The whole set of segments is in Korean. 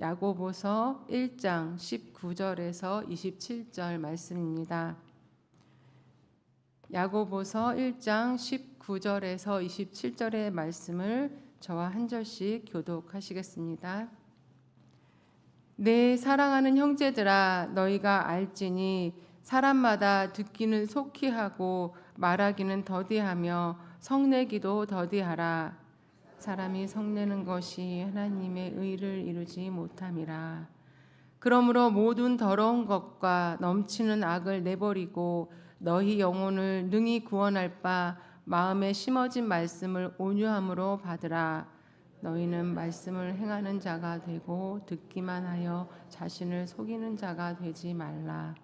야고보서 1장 19절에서 27절 말씀입니다. 야고보서 1장 19절에서 27절의 말씀을 저와 한 절씩 교독하시겠습니다. 내 사랑하는 형제들아, 너희가 알지니 사람마다 듣기는 속히 하고 말하기는 더디하며 성내기도 더디하라. 사람이 성내는 것이 하나님의 의를 이루지 못함이라. 그러므로 모든 더러운 것과 넘치는 악을 내버리고 너희 영혼을 능히 구원할 바 마음에 심어진 말씀을 온유함으로 받으라. 너희는 말씀을 행하는 자가 되고 듣기만 하여 자신을 속이는 자가 되지 말라.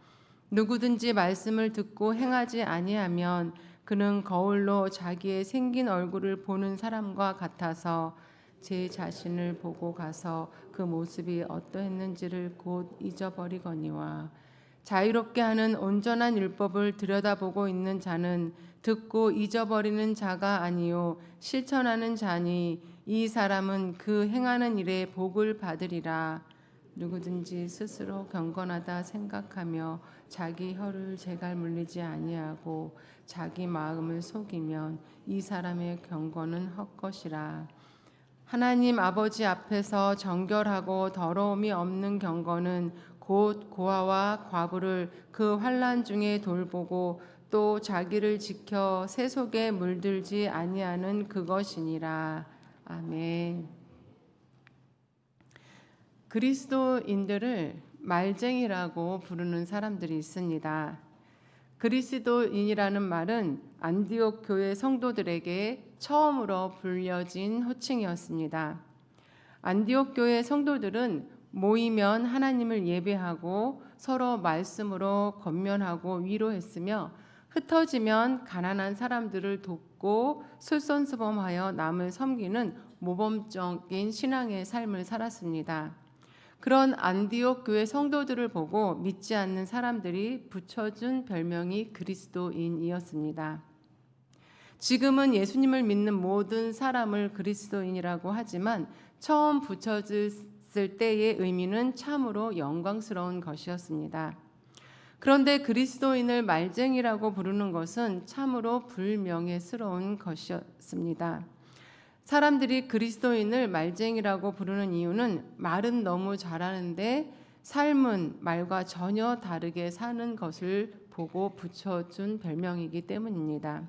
누구든지 말씀을 듣고 행하지 아니하면 그는 거울로 자기의 생긴 얼굴을 보는 사람과 같아서 제 자신을 보고 가서 그 모습이 어떠했는지를 곧 잊어버리거니와, 자유롭게 하는 온전한 율법을 들여다보고 있는 자는 듣고 잊어버리는 자가 아니요 실천하는 자니 이 사람은 그 행하는 일에 복을 받으리라. 누구든지 스스로 경건하다 생각하며 자기 혀를 제갈 물리지 아니하고 자기 마음을 속이면 이 사람의 경건은 헛것이라. 하나님 아버지 앞에서 정결하고 더러움이 없는 경건은 곧 고아와 과부를 그 환난 중에 돌보고 또 자기를 지켜 새 속에 물들지 아니하는 그것이니라. 아멘. 그리스도인들을 말쟁이라고 부르는 사람들이 있습니다. 그리스도인이라는 말은 안디옥 교회 성도들에게 처음으로 불려진 호칭이었습니다. 안디옥 교회 성도들은 모이면 하나님을 예배하고 서로 말씀으로 권면하고 위로했으며, 흩어지면 가난한 사람들을 돕고 솔선수범하여 남을 섬기는 모범적인 신앙의 삶을 살았습니다. 그런 안디옥 교회 성도들을 보고 믿지 않는 사람들이 붙여준 별명이 그리스도인이었습니다. 지금은 예수님을 믿는 모든 사람을 그리스도인이라고 하지만 처음 붙여졌을 때의 의미는 참으로 영광스러운 것이었습니다. 그런데 그리스도인을 말쟁이라고 부르는 것은 참으로 불명예스러운 것이었습니다. 사람들이 그리스도인을 말쟁이라고 부르는 이유는 말은 너무 잘하는데 삶은 말과 전혀 다르게 사는 것을 보고 붙여준 별명이기 때문입니다.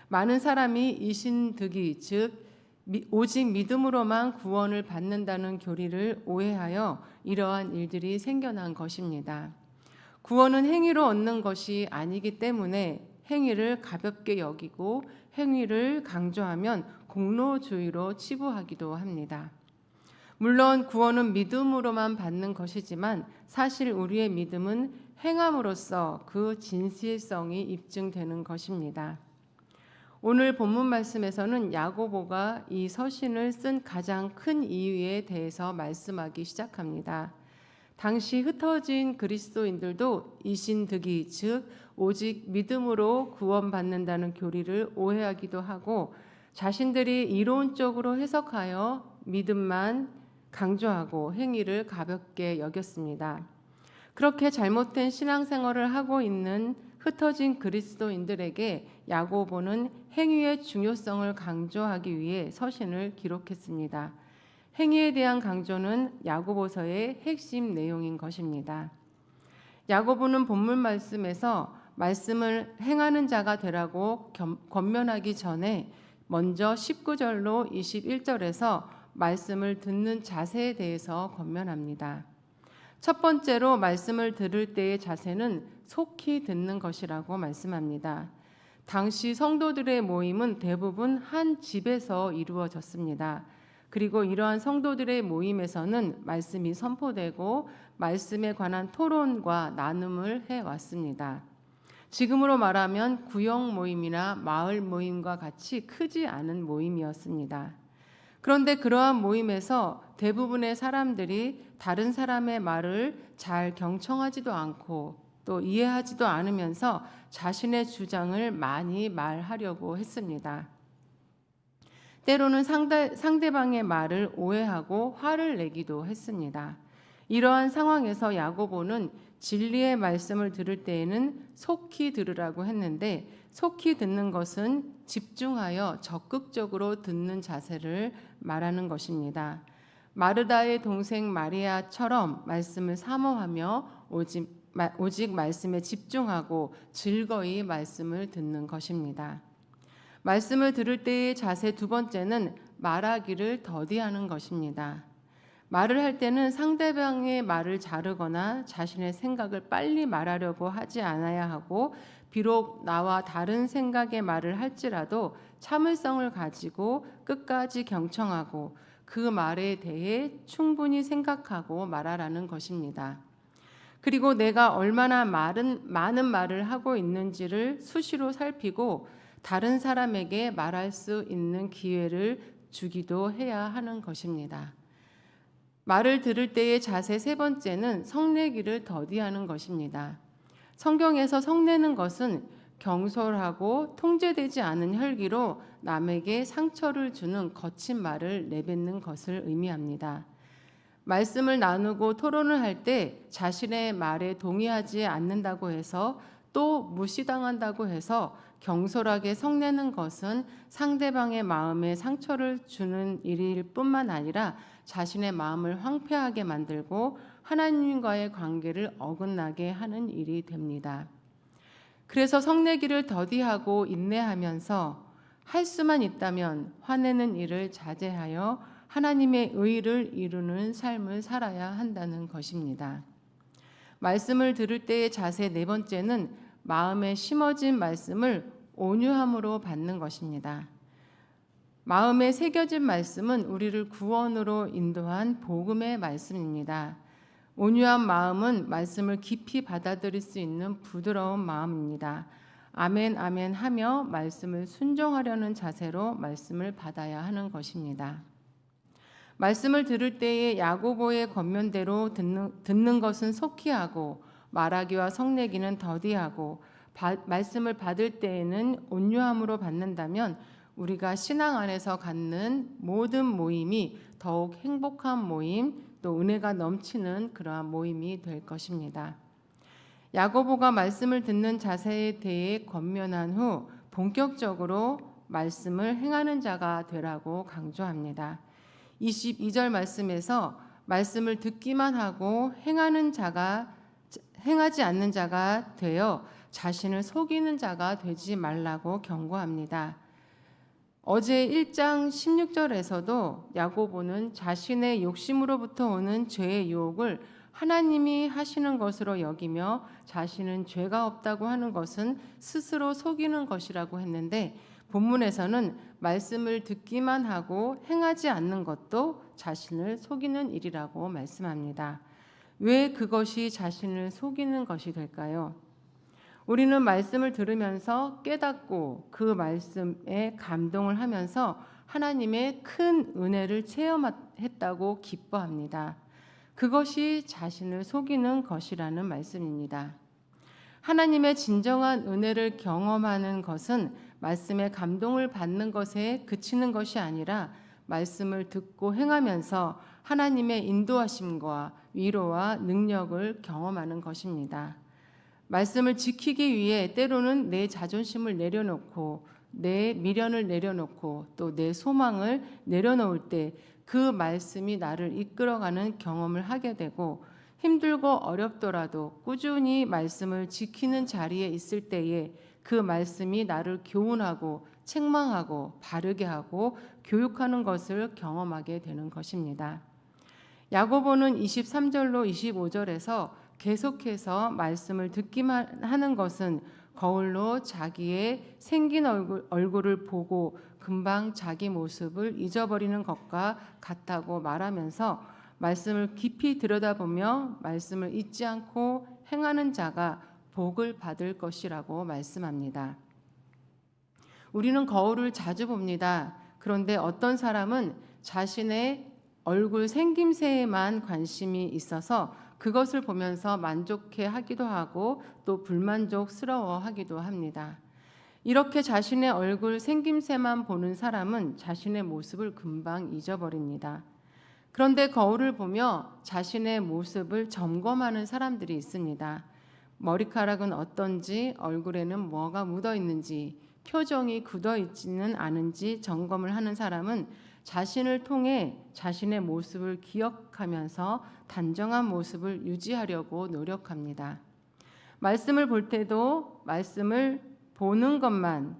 많은 사람이 이신득이, 즉 오직 믿음으로만 구원을 받는다는 교리를 오해하여 이러한 일들이 생겨난 것입니다. 구원은 행위로 얻는 것이 아니기 때문에 행위를 가볍게 여기고 행위를 강조하면 공로주의로 치부하기도 합니다. 물론 구원은 믿음으로만 받는 것이지만 사실 우리의 믿음은 행함으로써 그 진실성이 입증되는 것입니다. 오늘 본문 말씀에서는 야고보가 이 서신을 쓴 가장 큰 이유에 대해서 말씀하기 시작합니다. 당시 흩어진 그리스도인들도 이신득이, 즉 오직 믿음으로 구원받는다는 교리를 오해하기도 하고 자신들이 이론적으로 해석하여 믿음만 강조하고 행위를 가볍게 여겼습니다. 그렇게 잘못된 신앙생활을 하고 있는 흩어진 그리스도인들에게 야고보는 행위의 중요성을 강조하기 위해 서신을 기록했습니다. 행위에 대한 강조는 야고보서의 핵심 내용인 것입니다. 야고보는 본문 말씀에서 말씀을 행하는 자가 되라고 권면하기 전에 먼저 19절로 21절에서 말씀을 듣는 자세에 대해서 권면합니다. 첫 번째로 말씀을 들을 때의 자세는 속히 듣는 것이라고 말씀합니다. 당시 성도들의 모임은 대부분 한 집에서 이루어졌습니다. 그리고 이러한 성도들의 모임에서는 말씀이 선포되고 말씀에 관한 토론과 나눔을 해왔습니다. 지금으로 말하면 구역 모임이나 마을 모임과 같이 크지 않은 모임이었습니다. 그런데 그러한 모임에서 대부분의 사람들이 다른 사람의 말을 잘 경청하지도 않고 또 이해하지도 않으면서 자신의 주장을 많이 말하려고 했습니다. 때로는 상대방의 말을 오해하고 화를 내기도 했습니다. 이러한 상황에서 야고보는 진리의 말씀을 들을 때에는 속히 들으라고 했는데, 속히 듣는 것은 집중하여 적극적으로 듣는 자세를 말하는 것입니다. 마르다의 동생 마리아처럼 말씀을 사모하며 오직 말씀에 집중하고 즐거이 말씀을 듣는 것입니다. 말씀을 들을 때의 자세 두 번째는 말하기를 더디하는 것입니다. 말을 할 때는 상대방의 말을 자르거나 자신의 생각을 빨리 말하려고 하지 않아야 하고, 비록 나와 다른 생각의 말을 할지라도 참을성을 가지고 끝까지 경청하고 그 말에 대해 충분히 생각하고 말하라는 것입니다. 그리고 내가 얼마나 많은 말을 하고 있는지를 수시로 살피고 다른 사람에게 말할 수 있는 기회를 주기도 해야 하는 것입니다. 말을 들을 때의 자세 세 번째는 성내기를 더디하는 것입니다. 성경에서 성내는 것은 경솔하고 통제되지 않은 혈기로 남에게 상처를 주는 거친 말을 내뱉는 것을 의미합니다. 말씀을 나누고 토론을 할 때 자신의 말에 동의하지 않는다고 해서 또 무시당한다고 해서 경솔하게 성내는 것은 상대방의 마음에 상처를 주는 일일 뿐만 아니라 자신의 마음을 황폐하게 만들고 하나님과의 관계를 어긋나게 하는 일이 됩니다. 그래서 성내기를 더디하고 인내하면서 할 수만 있다면 화내는 일을 자제하여 하나님의 의를 이루는 삶을 살아야 한다는 것입니다. 말씀을 들을 때의 자세 네 번째는 마음에 심어진 말씀을 온유함으로 받는 것입니다. 마음에 새겨진 말씀은 우리를 구원으로 인도한 복음의 말씀입니다. 온유한 마음은 말씀을 깊이 받아들일 수 있는 부드러운 마음입니다. 아멘 아멘 하며 말씀을 순종하려는 자세로 말씀을 받아야 하는 것입니다. 말씀을 들을 때에 야고보의 권면대로 듣는 것은 속히 하고 말하기와 성내기는 더디하고 말씀을 받을 때에는 온유함으로 받는다면 우리가 신앙 안에서 갖는 모든 모임이 더욱 행복한 모임, 또 은혜가 넘치는 그러한 모임이 될 것입니다. 야고보가 말씀을 듣는 자세에 대해 권면한 후 본격적으로 말씀을 행하는 자가 되라고 강조합니다. 22절 말씀에서 말씀을 듣기만 하고 행하지 않는 자가 되어 자신을 속이는 자가 되지 말라고 경고합니다. 어제 1장 16절에서도 야고보는 자신의 욕심으로부터 오는 죄의 유혹을 하나님이 하시는 것으로 여기며 자신은 죄가 없다고 하는 것은 스스로 속이는 것이라고 했는데, 본문에서는 말씀을 듣기만 하고 행하지 않는 것도 자신을 속이는 일이라고 말씀합니다. 왜 그것이 자신을 속이는 것이 될까요? 우리는 말씀을 들으면서 깨닫고 그 말씀에 감동을 하면서 하나님의 큰 은혜를 체험했다고 기뻐합니다. 그것이 자신을 속이는 것이라는 말씀입니다. 하나님의 진정한 은혜를 경험하는 것은 말씀에 감동을 받는 것에 그치는 것이 아니라 말씀을 듣고 행하면서 하나님의 인도하심과 위로와 능력을 경험하는 것입니다. 말씀을 지키기 위해 때로는 내 자존심을 내려놓고 내 미련을 내려놓고 또 내 소망을 내려놓을 때 그 말씀이 나를 이끌어가는 경험을 하게 되고, 힘들고 어렵더라도 꾸준히 말씀을 지키는 자리에 있을 때에 그 말씀이 나를 교훈하고 책망하고 바르게 하고 교육하는 것을 경험하게 되는 것입니다. 야고보는 23절로 25절에서 계속해서 말씀을 듣기만 하는 것은 거울로 자기의 생긴 얼굴을 보고 금방 자기 모습을 잊어버리는 것과 같다고 말하면서 말씀을 깊이 들여다보며 말씀을 잊지 않고 행하는 자가 복을 받을 것이라고 말씀합니다. 우리는 거울을 자주 봅니다. 그런데 어떤 사람은 자신의 얼굴 생김새에만 관심이 있어서 그것을 보면서 만족해 하기도 하고 또 불만족스러워 하기도 합니다. 이렇게 자신의 얼굴 생김새만 보는 사람은 자신의 모습을 금방 잊어버립니다. 그런데 거울을 보며 자신의 모습을 점검하는 사람들이 있습니다. 머리카락은 어떤지, 얼굴에는 뭐가 묻어 있는지, 표정이 굳어 있지는 않은지 점검을 하는 사람은 자신을 통해 자신의 모습을 기억하면서 단정한 모습을 유지하려고 노력합니다. 말씀을 볼 때도 말씀을 보는 것만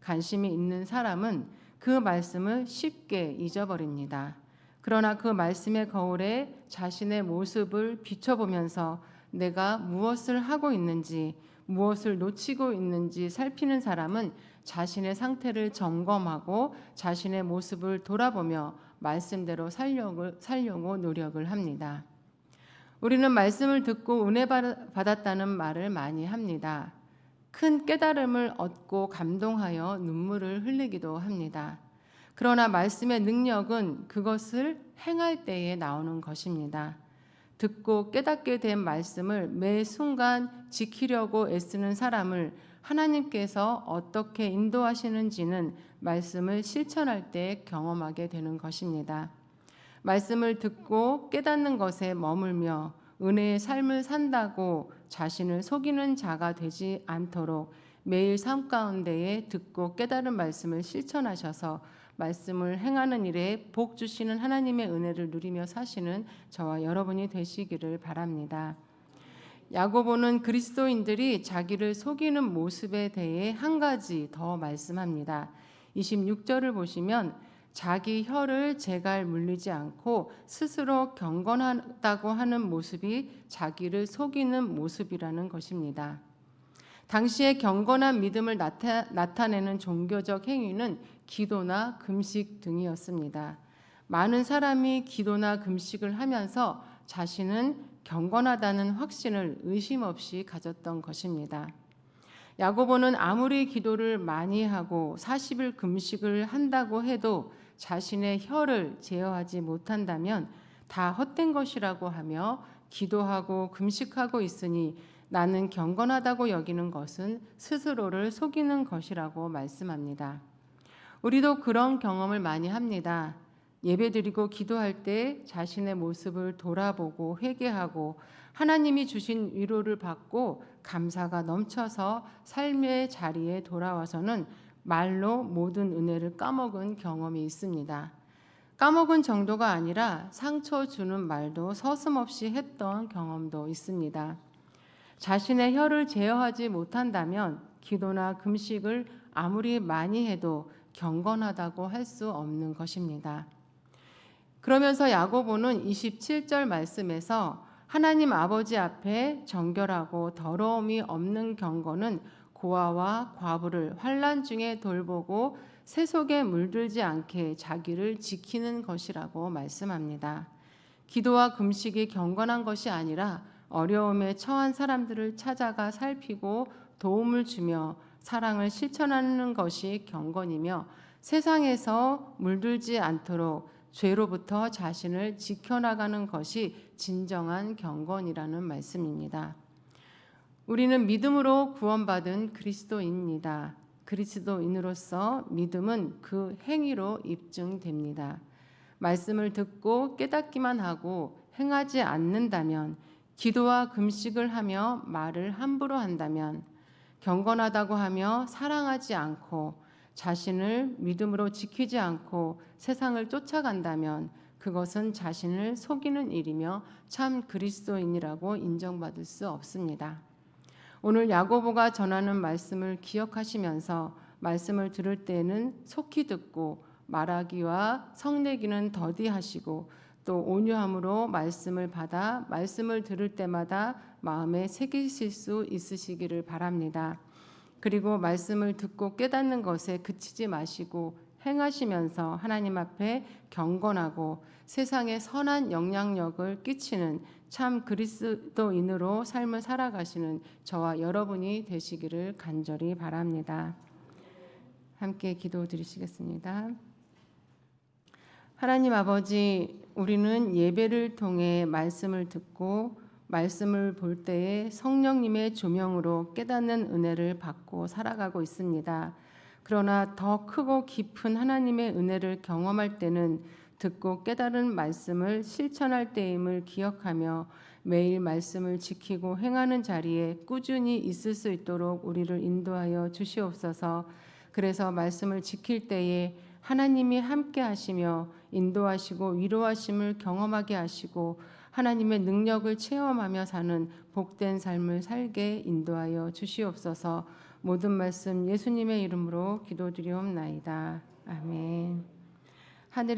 관심이 있는 사람은 그 말씀을 쉽게 잊어버립니다. 그러나 그 말씀의 거울에 자신의 모습을 비춰보면서 내가 무엇을 하고 있는지, 무엇을 놓치고 있는지 살피는 사람은 자신의 상태를 점검하고 자신의 모습을 돌아보며 말씀대로 살려고 노력을 합니다. 우리는 말씀을 듣고 은혜 받았다는 말을 많이 합니다. 큰 깨달음을 얻고 감동하여 눈물을 흘리기도 합니다. 그러나 말씀의 능력은 그것을 행할 때에 나오는 것입니다. 듣고 깨닫게 된 말씀을 매 순간 지키려고 애쓰는 사람을 하나님께서 어떻게 인도하시는지는 말씀을 실천할 때 경험하게 되는 것입니다. 말씀을 듣고 깨닫는 것에 머물며 은혜의 삶을 산다고 자신을 속이는 자가 되지 않도록 매일 삶 가운데에 듣고 깨달은 말씀을 실천하셔서 말씀을 행하는 일에 복 주시는 하나님의 은혜를 누리며 사시는 저와 여러분이 되시기를 바랍니다. 야고보는 그리스도인들이 자기를 속이는 모습에 대해 한 가지 더 말씀합니다. 26절을 보시면 자기 혀를 제갈 물리지 않고 스스로 경건하다고 하는 모습이 자기를 속이는 모습이라는 것입니다. 당시의 경건한 믿음을 나타내는 종교적 행위는 기도나 금식 등이었습니다. 많은 사람이 기도나 금식을 하면서 자신은 경건하다는 확신을 의심 없이 가졌던 것입니다. 야고보는 아무리 기도를 많이 하고 40일 금식을 한다고 해도 자신의 혀를 제어하지 못한다면 다 헛된 것이라고 하며 기도하고 금식하고 있으니 나는 경건하다고 여기는 것은 스스로를 속이는 것이라고 말씀합니다. 우리도 그런 경험을 많이 합니다. 예배드리고 기도할 때 자신의 모습을 돌아보고 회개하고 하나님이 주신 위로를 받고 감사가 넘쳐서 삶의 자리에 돌아와서는 말로 모든 은혜를 까먹은 경험이 있습니다. 까먹은 정도가 아니라 상처 주는 말도 서슴없이 했던 경험도 있습니다. 자신의 혀를 제어하지 못한다면 기도나 금식을 아무리 많이 해도 경건하다고 할 수 없는 것입니다. 그러면서 야고보는 27절 말씀에서 하나님 아버지 앞에 정결하고 더러움이 없는 경건은 고아와 과부를 환난 중에 돌보고 세속에 물들지 않게 자기를 지키는 것이라고 말씀합니다. 기도와 금식이 경건한 것이 아니라 어려움에 처한 사람들을 찾아가 살피고 도움을 주며 사랑을 실천하는 것이 경건이며 세상에서 물들지 않도록 죄로부터 자신을 지켜나가는 것이 진정한 경건이라는 말씀입니다. 우리는 믿음으로 구원받은 그리스도인입니다. 그리스도인으로서 믿음은 그 행위로 입증됩니다. 말씀을 듣고 깨닫기만 하고 행하지 않는다면, 기도와 금식을 하며 말을 함부로 한다면, 경건하다고 하며 사랑하지 않고 자신을 믿음으로 지키지 않고 세상을 쫓아간다면 그것은 자신을 속이는 일이며 참 그리스도인이라고 인정받을 수 없습니다. 오늘 야고보가 전하는 말씀을 기억하시면서 말씀을 들을 때는 속히 듣고 말하기와 성내기는 더디하시고 또 온유함으로 말씀을 받아 말씀을 들을 때마다 마음에 새기실 수 있으시기를 바랍니다. 그리고 말씀을 듣고 깨닫는 것에 그치지 마시고 행하시면서 하나님 앞에 경건하고 세상에 선한 영향력을 끼치는 참 그리스도인으로 삶을 살아가시는 저와 여러분이 되시기를 간절히 바랍니다. 함께 기도드리시겠습니다. 하나님 아버지, 우리는 예배를 통해 말씀을 듣고 말씀을 볼 때에 성령님의 조명으로 깨닫는 은혜를 받고 살아가고 있습니다. 그러나 더 크고 깊은 하나님의 은혜를 경험할 때는 듣고 깨달은 말씀을 실천할 때임을 기억하며 매일 말씀을 지키고 행하는 자리에 꾸준히 있을 수 있도록 우리를 인도하여 주시옵소서. 그래서 말씀을 지킬 때에 하나님이 함께 하시며 인도하시고 위로하심을 경험하게 하시고 하나님의 능력을 체험하며 사는 복된 삶을 살게 인도하여 주시옵소서. 모든 말씀 예수님의 이름으로 기도드리옵나이다. 아멘. 하늘의